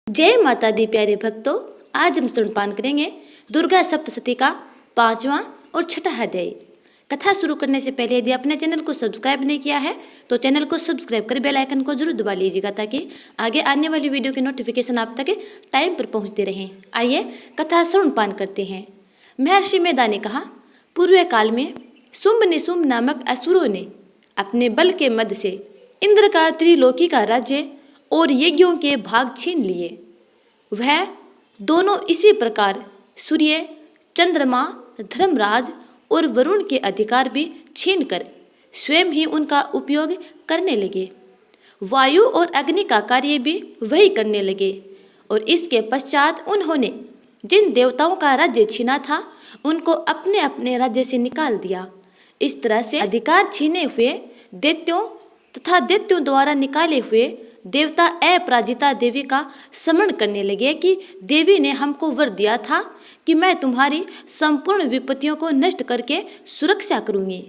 जय माता दी प्यारे भक्तों, आज हम स्तनपान करेंगे दुर्गा सप्तशती का 5वां और छठा अध्याय। कथा शुरू करने से पहले यदि अपने चैनल को सब्सक्राइब नहीं किया है तो चैनल को सब्सक्राइब कर बेल आइकन को जरूर दबा लीजिएगा ताकि आगे आने वाली वीडियो की नोटिफिकेशन आप तक टाइम पर पहुंचते रहें। आइए कथा स्तनपान करते हैं। महर्षि मेधा ने कहा, पूर्व काल में शुंभ निशुंभ नामक असुरों ने अपने बल के मद से इंद्र का त्रिलोकी का राज्य और यज्ञों के भाग छीन लिए। वह दोनों इसी प्रकार सूर्य, चंद्रमा, धर्मराज और वरुण के अधिकार भी छीनकर स्वयं ही उनका उपयोग करने लगे। वायु और अग्नि का कार्य भी वही करने लगे और इसके पश्चात उन्होंने जिन देवताओं का राज्य छीना था उनको अपने अपने राज्य से निकाल दिया। इस तरह से अधिकार छीने हुए दैत्यों तथा दैत्यों द्वारा निकाले हुए देवता अपराजिता देवी का स्मरण करने लगे कि देवी ने हमको वर दिया था कि मैं तुम्हारी संपूर्ण विपत्तियों को नष्ट करके सुरक्षा करूंगी।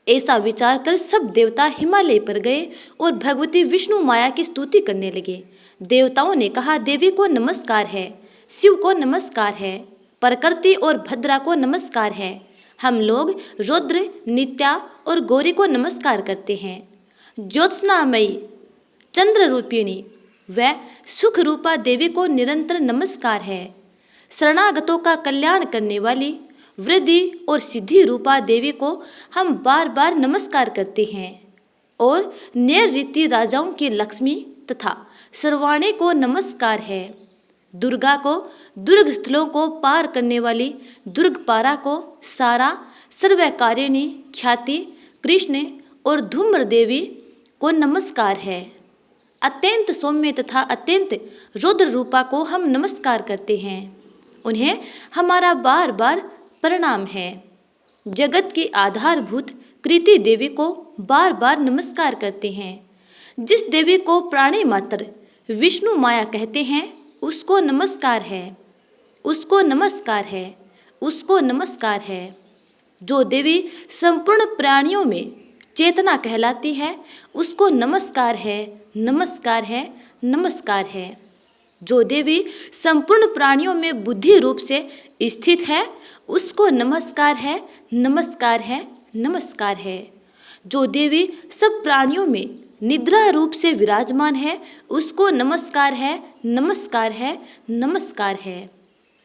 ऐसा विचार कर सब देवता हिमालय पर गए और भगवती विष्णु माया की स्तुति करने लगे। देवताओं ने कहा, देवी को नमस्कार है, शिव को नमस्कार है, प्रकृति और भद्रा को नमस्कार है। हम लोग रुद्र, नित्या और गौरी को नमस्कार करते हैं। ज्योत्सनामयी, चंद्र रूपिणी व सुख रूपा देवी को निरंतर नमस्कार है। शरणागतों का कल्याण करने वाली वृद्धि और सिद्धि रूपा देवी को हम बार बार नमस्कार करते हैं। और नैऋत्य राजाओं की लक्ष्मी तथा सर्वाणी को नमस्कार है। दुर्गा को दुर्ग स्थलों को पार करने वाली दुर्गपारा को सारा, सर्वकारिणी ख्याति कृष्ण और धूम्र देवी को नमस्कार है। अत्यंत सौम्य तथा अत्यंत रुद्र रूपा को हम नमस्कार करते हैं। उन्हें हमारा बार बार प्रणाम है। जगत की आधारभूत कृति देवी को बार बार नमस्कार करते हैं। जिस देवी को प्राणी मात्र विष्णु माया कहते हैं उसको नमस्कार है, उसको नमस्कार है, उसको नमस्कार है। जो देवी संपूर्ण प्राणियों में चेतना कहलाती है उसको नमस्कार है, नमस्कार है, नमस्कार है। जो देवी संपूर्ण प्राणियों में बुद्धि रूप से स्थित है उसको नमस्कार है, नमस्कार है, नमस्कार है। जो देवी सब प्राणियों में निद्रा रूप से विराजमान है उसको नमस्कार है, नमस्कार है, नमस्कार है।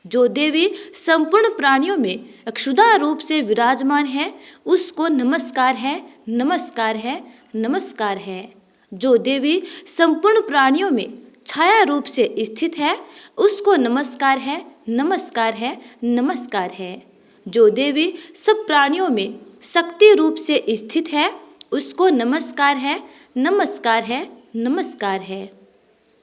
जो देवी संपूर्ण प्राणियों में अक्षुधा रूप से विराजमान है उसको नमस्कार है, नमस्कार है, नमस्कार है। जो देवी संपूर्ण प्राणियों में छाया रूप से स्थित है उसको नमस्कार है, नमस्कार है, नमस्कार है। जो देवी सब प्राणियों में शक्ति रूप से स्थित है उसको नमस्कार है, नमस्कार है, नमस्कार है।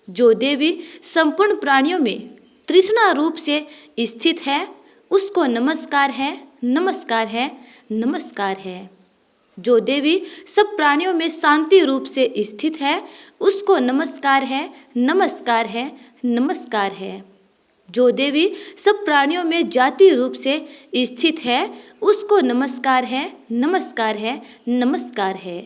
जो देवी संपूर्ण प्राणियों में तृष्णा रूप से स्थित है उसको नमस्कार है, नमस्कार है, नमस्कार है। जो देवी सब प्राणियों में शांति रूप से स्थित है उसको नमस्कार है, नमस्कार है, नमस्कार है। जो देवी सब प्राणियों में जाति रूप से स्थित है उसको नमस्कार है, नमस्कार है, नमस्कार है।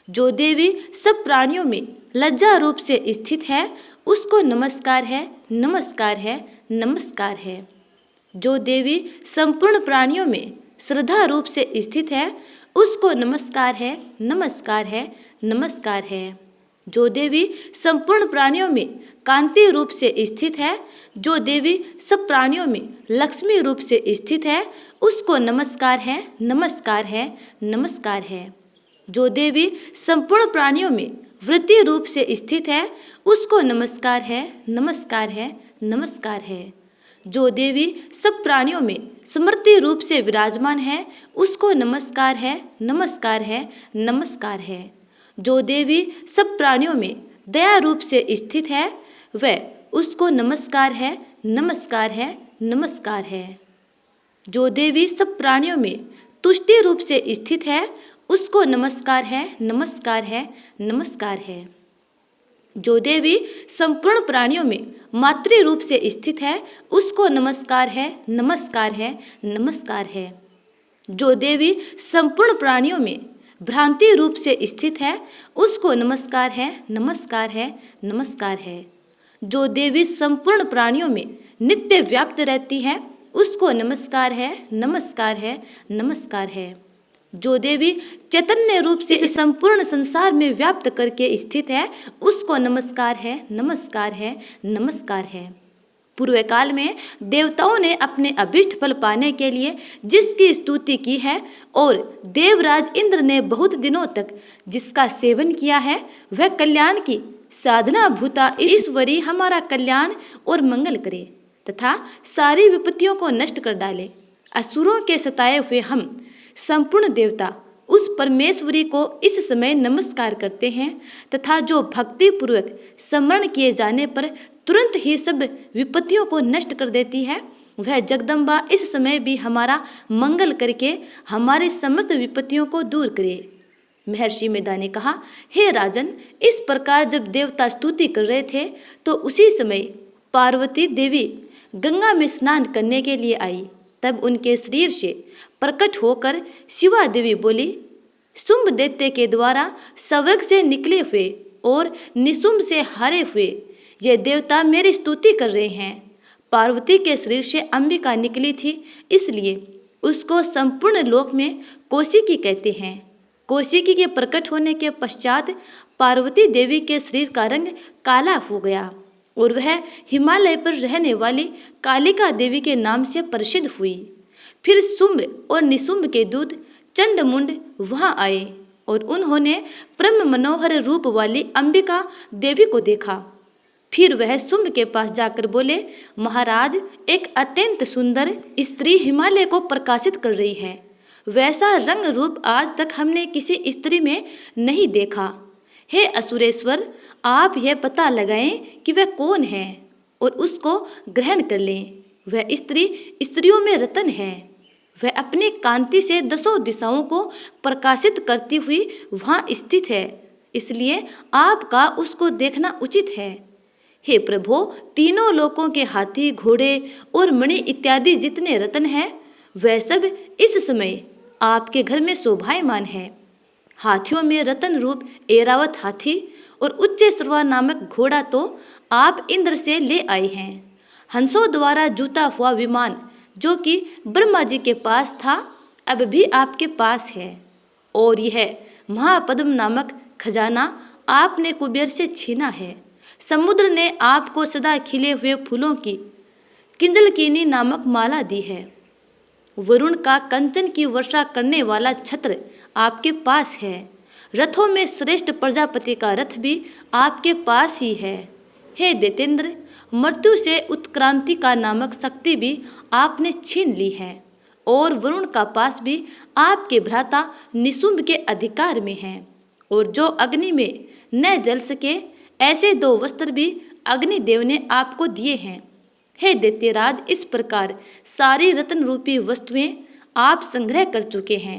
जो देवी सब प्राणियों में लज्जा रूप से स्थित है उसको नमस्कार है, नमस्कार है, नमस्कार है। जो देवी संपूर्ण प्राणियों में श्रद्धा रूप से स्थित है उसको नमस्कार है, नमस्कार है, नमस्कार है। जो देवी संपूर्ण प्राणियों में कांति रूप से स्थित है, जो देवी सब प्राणियों में लक्ष्मी रूप से स्थित है उसको नमस्कार है, नमस्कार है, नमस्कार है। जो देवी संपूर्ण प्राणियों में वृत्ति रूप से स्थित है उसको नमस्कार है, नमस्कार है, नमस्कार है। जो देवी सब प्राणियों में स्मृति रूप से विराजमान है उसको नमस्कार है, नमस्कार है, नमस्कार है। जो देवी सब प्राणियों में दया रूप से स्थित है वह उसको नमस्कार है, नमस्कार है, नमस्कार है। जो देवी सब प्राणियों में तुष्टि रूप से स्थित है उसको नमस्कार है, नमस्कार है, नमस्कार है। जो देवी संपूर्ण प्राणियों में मातृ रूप से स्थित है उसको नमस्कार है, नमस्कार है, नमस्कार है। जो देवी संपूर्ण प्राणियों में भ्रांति रूप से स्थित है उसको नमस्कार है, नमस्कार है, नमस्कार है। जो देवी संपूर्ण प्राणियों में नित्य व्याप्त रहती है, उसको नमस्कार है, नमस्कार है, नमस्कार है। जो देवी चैतन्य रूप से इस संपूर्ण संसार में व्याप्त करके स्थित है, उसको नमस्कार है, नमस्कार है, नमस्कार है। पूर्व काल में देवताओं ने अपने अभिष्ट फल पाने के लिए जिसकी स्तुति की है और देवराज इंद्र ने बहुत दिनों तक जिसका सेवन किया है, वह कल्याण की साधना भूता ईश्वरी हमारा कल्याण और मंगल करे तथा सारी विपत्तियों को नष्ट कर डाले। असुरों के सताए हुए हम संपूर्ण देवता उस परमेश्वरी को इस समय नमस्कार करते हैं तथा जो भक्ति पूर्वक स्मरण किए जाने पर तुरंत ही सब विपत्तियों को नष्ट कर देती है, वह जगदम्बा इस समय भी हमारा मंगल करके हमारे समस्त विपत्तियों को दूर करे। महर्षि मेधा ने कहा, हे राजन, इस प्रकार जब देवता स्तुति कर रहे थे तो उसी समय पार्वती देवी गंगा में स्नान करने के लिए आई। तब उनके शरीर से प्रकट होकर शिवा देवी बोली, शुंभ दैत्य के द्वारा स्वर्ग से निकले हुए और निशुंभ से हारे हुए ये देवता मेरी स्तुति कर रहे हैं। पार्वती के शरीर से अंबिका निकली थी, इसलिए उसको संपूर्ण लोक में कौशिकी कहते हैं। कौशिकी के प्रकट होने के पश्चात पार्वती देवी के शरीर का रंग काला हो गया और वह हिमालय पर रहने वाली कालिका देवी के नाम से प्रसिद्ध हुई। फिर शुंभ और निशुंभ के दूत चंडमुंड वहां आए और उन्होंने परम मनोहर रूप वाली अंबिका देवी को देखा। फिर वह शुंभ के पास जाकर बोले, महाराज, एक अत्यंत सुंदर स्त्री हिमालय को प्रकाशित कर रही है। वैसा रंग रूप आज तक हमने किसी स्त्री में नहीं देखा। हे असुरेश्वर, आप यह पता लगाएं कि वह कौन है और उसको ग्रहण कर लें। वह स्त्री स्त्रियों में रतन है। वह अपनी कांति से दसों दिशाओं को प्रकाशित करती हुई वहाँ स्थित है, इसलिए आपका उसको देखना उचित है। हे प्रभो, तीनों लोकों के हाथी, घोड़े और मणि इत्यादि जितने रत्न हैं, वह सब इस समय आपके घर में शोभायमान है। हाथियों में रतन रूप ऐरावत हाथी और उच्चैश्रवा नामक घोड़ा तो आप इंद्र से ले आए हैं। हंसों द्वारा जूता हुआ विमान जो कि ब्रह्मा जी के पास था, अब भी आपके पास है। और यह महापद्म नामक खजाना आपने कुबेर से छीना है। समुद्र ने आपको सदा खिले हुए फूलों की किंजलकीनी नामक माला दी है। वरुण का कंचन की वर्षा करने वाला छत्र आपके पास है। रथों में श्रेष्ठ प्रजापति का रथ भी आपके पास ही है। हे दैतेंद्र, मृत्यु से उत्क्रांति का नामक शक्ति भी आपने छीन ली है और वरुण का पास भी आपके भ्राता निशुंभ के अधिकार में है। और जो अग्नि में न जल सके ऐसे दो वस्त्र भी अग्निदेव ने आपको दिए हैं। हे दैत्यराज, इस प्रकार सारी रत्न रूपी वस्तुएं आप संग्रह कर चुके हैं,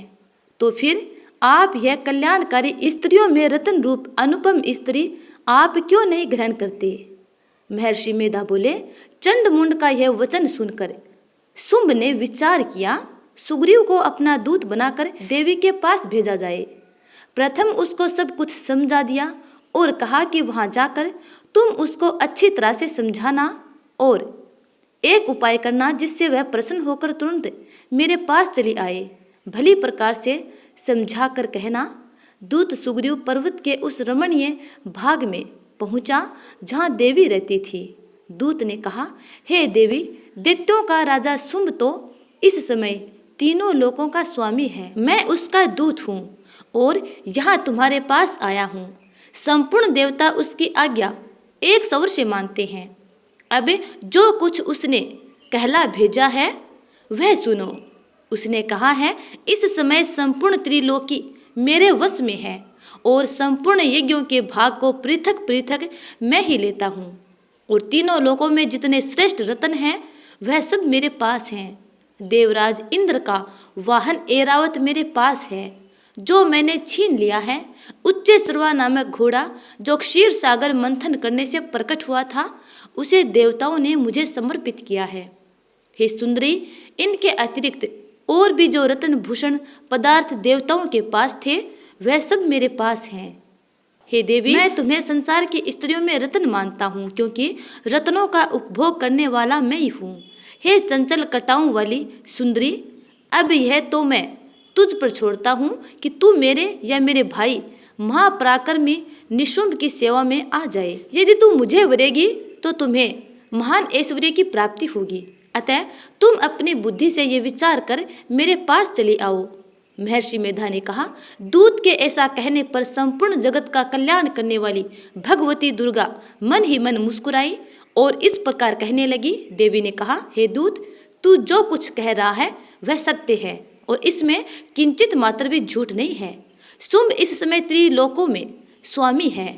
तो फिर आप यह कल्याणकारी स्त्रियों में रत्न रूप अनुपम स्त्री आप क्यों नहीं ग्रहण करते? महर्षि मेधा बोले, चंडमुंड का यह वचन सुनकर शुंभ ने विचार किया, सुग्रीव को अपना दूत बनाकर देवी के पास भेजा जाए। प्रथम उसको सब कुछ समझा दिया और कहा कि वहां जाकर तुम उसको अच्छी तरह से समझाना और एक उपाय करना जिससे वह प्रसन्न होकर तुरंत मेरे पास चली आए। भली प्रकार से समझा कर कहना। दूत सुग्रीव पर्वत के उस रमणीय भाग में पहुंचा जहां देवी रहती थी। दूत ने कहा, हे देवी, दैत्यों का राजा शुंभ तो इस समय तीनों लोकों का स्वामी है। मैं उसका दूत हूँ और यहाँ तुम्हारे पास आया हूँ। संपूर्ण देवता उसकी आज्ञा एक स्वर से मानते हैं। अब जो कुछ उसने कहला भेजा है वह सुनो। उसने कहा है, इस समय संपूर्ण त्रिलोकी मेरे वश में है और संपूर्ण यज्ञों के भाग को पृथक पृथक मैं ही लेता हूँ और तीनों लोकों में जितने श्रेष्ठ रत्न हैं वह सब मेरे पास हैं। देवराज इंद्र का वाहन ऐरावत मेरे पास है जो मैंने छीन लिया है। उच्चैश्रवा नामक घोड़ा जो क्षीर सागर मंथन करने से प्रकट हुआ था, उसे देवताओं ने मुझे समर्पित किया है। हे सुंदरी, इनके अतिरिक्त और भी जो रत्न भूषण पदार्थ देवताओं के पास थे वह सब मेरे पास हैं। हे देवी, मैं तुम्हें संसार की स्त्रियों में रत्न मानता हूँ, क्योंकि रत्नों का उपभोग करने वाला मैं ही हूँ। हे चंचल कटाओं वाली सुंदरी, अब यह तो मैं तुझ पर छोड़ता हूँ कि तू मेरे या मेरे भाई महापराक्रमी निशुंभ की सेवा में आ जाए। यदि तू मुझे वरेगी तो तुम्हें महान ऐश्वर्य की प्राप्ति होगी। अतः तुम अपनी बुद्धि से ये विचार कर मेरे पास चली आओ। महर्षि मेधा ने कहा। दूत के ऐसा कहने पर संपूर्ण जगत का कल्याण करने वाली भगवती दुर्गा मन ही मन मुस्कुराई और इस प्रकार कहने लगी। देवी ने कहा, हे दूत, तू जो कुछ कह रहा है वह सत्य है और इसमें किंचित मात्र भी झूठ नहीं है। शुंभ इस समय त्रिलोकों में स्वामी है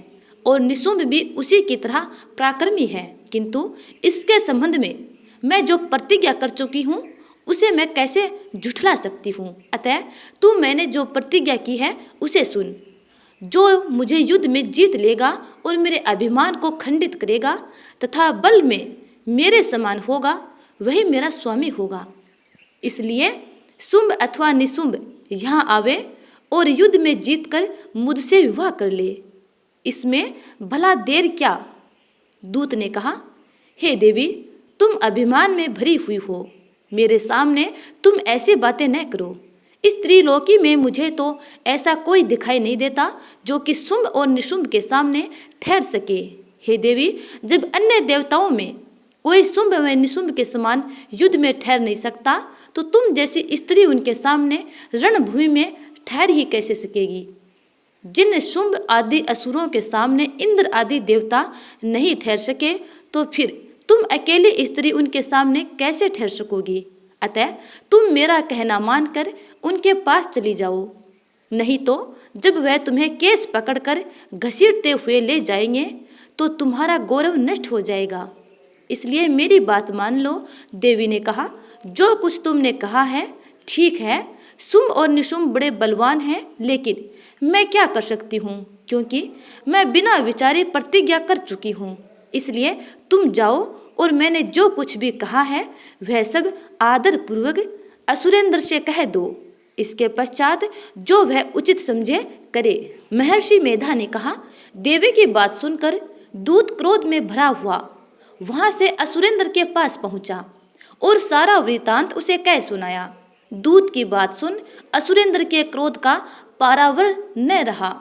और निशुंभ भी उसी की तरह पराक्रमी है, किंतु इसके संबंध में मैं जो प्रतिज्ञा कर चुकी हूँ उसे मैं कैसे झुठला सकती हूँ। अतः तू मैंने जो प्रतिज्ञा की है उसे सुन। जो मुझे युद्ध में जीत लेगा और मेरे अभिमान को खंडित करेगा तथा बल में मेरे समान होगा, वही मेरा स्वामी होगा। इसलिए शुंभ अथवा निशुंभ यहाँ आवे और युद्ध में जीतकर मुझसे विवाह कर ले, इसमें भला देर क्या। दूत ने कहा, हे देवी, तुम अभिमान में भरी हुई हो, मेरे सामने तुम ऐसी बातें न करो। इस त्रिलोकी में मुझे तो ऐसा कोई दिखाई नहीं देता जो कि शुंभ और निशुंभ के सामने ठहर सके। हे देवी, जब अन्य देवताओं में कोई शुंभ व निशुंभ के समान युद्ध में ठहर नहीं सकता, तो तुम जैसी स्त्री उनके सामने रणभूमि में ठहर ही कैसे सकेगी। जिन शुंभ आदि असुरों के सामने इंद्र आदि देवता नहीं ठहर सके, तो फिर तुम अकेली स्त्री उनके सामने कैसे ठहर सकोगी। अतः तुम मेरा कहना मानकर उनके पास चली जाओ, नहीं तो जब वह तुम्हें केस पकड़कर घसीटते हुए ले जाएंगे तो तुम्हारा गौरव नष्ट हो जाएगा। इसलिए मेरी बात मान लो। देवी ने कहा, जो कुछ तुमने कहा है ठीक है। शुंभ और निशुंभ बड़े बलवान हैं, लेकिन मैं क्या कर सकती हूँ, क्योंकि मैं बिना विचारे प्रतिज्ञा कर चुकी हूँ। इसलिए तुम जाओ और मैंने जो कुछ भी कहा है वह सब आदर पूर्वक असुरेंद्र से कह दो। इसके पश्चात जो वह उचित समझे करे। महर्षि मेधा ने कहा। देवी की बात सुनकर दूत क्रोध में भरा हुआ वहां से असुरेंद्र के पास पहुंचा और सारा वृतांत उसे कह सुनाया। दूत की बात सुन असुरेंद्र के क्रोध का पारावर न रहा।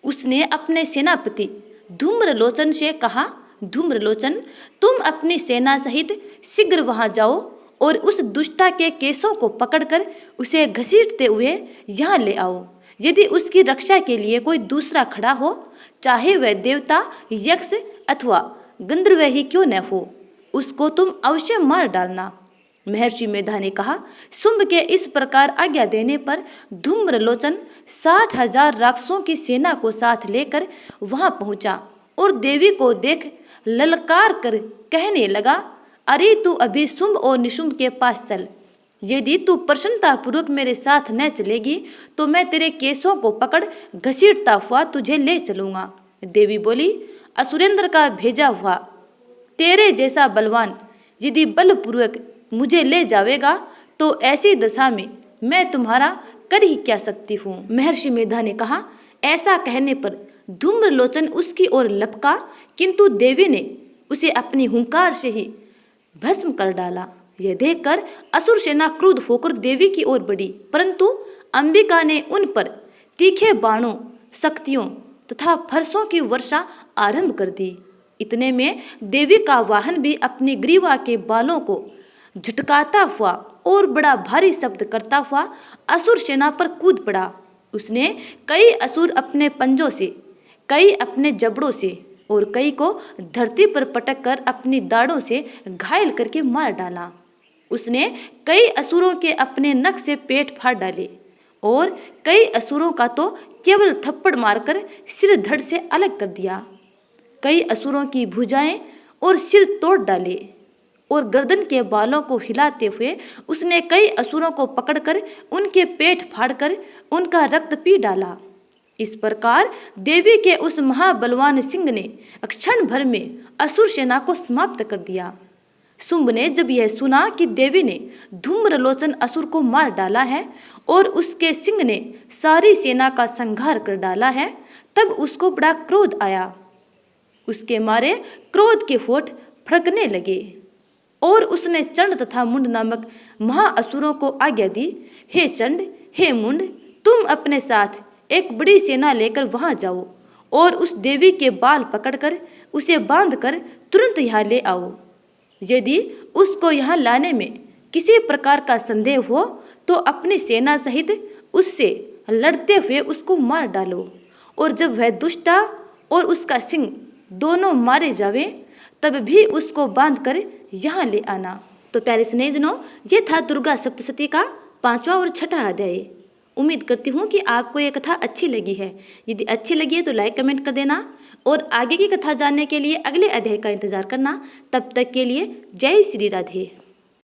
उसने अपने सेनापति धूम्रलोचन से कहा, धूम्रलोचन, तुम अपनी सेना सहित शीघ्र वहां जाओ और उस दुष्टा के केसों को पकड़कर उसे घसीटते हुए यहाँ ले आओ। यदि उसकी रक्षा के लिए कोई दूसरा खड़ा हो, चाहे वह देवता, यक्ष अथवा गंधर्व ही क्यों न हो, उसको तुम अवश्य मार डालना। महर्षि मेधा ने कहा। शुंभ के इस प्रकार आज्ञा देने पर धूम्रलोचन 60,000 राक्षसों की सेना को साथ लेकर वहां पहुंचा और देवी को देख ललकार कर कहने लगा, अरे तू अभी शुंभ और निशुंभ के पास चल। यदि तू प्रसन्नतापूर्वक मेरे साथ न चलेगी तो मैं तेरे केसों को पकड़ घसीटता हुआ तुझे ले चलूंगा। देवी बोली, असुरेंद्र का भेजा हुआ तेरे जैसा बलवान यदि बलपूर्वक मुझे ले जावेगा तो ऐसी दशा में मैं तुम्हारा कर ही क्या सकती हूँ। महर्षि मेधा ने कहा। ऐसा कहने पर धूम्रलोचन उसकी ओर लपका, किंतु देवी ने उसे अपनी हुंकार से ही भस्म कर डाला। यह देखकर असुर सेना क्रुद्ध होकर देवी की ओर बढ़ी, परंतु अंबिका ने उन पर तीखे बाणों, शक्तियों तथा फरसों की वर्षा आरंभ कर दी। इतने में देवी का वाहन भी अपनी ग्रीवा के बालों को झटकाता हुआ और बड़ा भारी शब्द करता हुआ असुर सेना पर कूद पड़ा। उसने कई असुर अपने पंजों से, कई अपने जबड़ों से और कई को धरती पर पटक कर अपनी दाढ़ों से घायल करके मार डाला। उसने कई असुरों के अपने नख से पेट फाड़ डाले और कई असुरों का तो केवल थप्पड़ मारकर सिर धड़ से अलग कर दिया। कई असुरों की भुजाएं और सिर तोड़ डाले और गर्दन के बालों को हिलाते हुए उसने कई असुरों को पकड़कर उनके पेट फाड़कर उनका रक्त पी डाला। इस प्रकार देवी के उस महाबलवान सिंह ने क्षण भर में असुर सेना को समाप्त कर दिया। शुंभ ने जब यह सुना कि देवी ने धूम्रलोचन असुर को मार डाला है और उसके सिंह ने सारी सेना का संहार कर डाला है, तब उसको बड़ा क्रोध आया। उसके मारे क्रोध के होठ फड़कने लगे और उसने चंड तथा मुंड नामक महाअसुरों को आज्ञा दी, हे चंड, हे मुंड, तुम अपने साथ एक बड़ी सेना लेकर वहां जाओ और उस देवी के बाल पकड़कर उसे बांधकर तुरंत यहाँ ले आओ। यदि उसको यहाँ लाने में किसी प्रकार का संदेह हो तो अपनी सेना सहित उससे लड़ते हुए उसको मार डालो, और जब वह दुष्टा और उसका सिंह दोनों मारे जावे तब भी उसको बांधकर यहाँ ले आना। तो प्यारे स्नेहितों, ये था दुर्गा सप्तशती का 5वां और 6ठा अध्याय। उम्मीद करती हूँ कि आपको ये कथा अच्छी लगी है। यदि अच्छी लगी है तो लाइक कमेंट कर देना और आगे की कथा जानने के लिए अगले अध्याय का इंतजार करना। तब तक के लिए जय श्री राधे।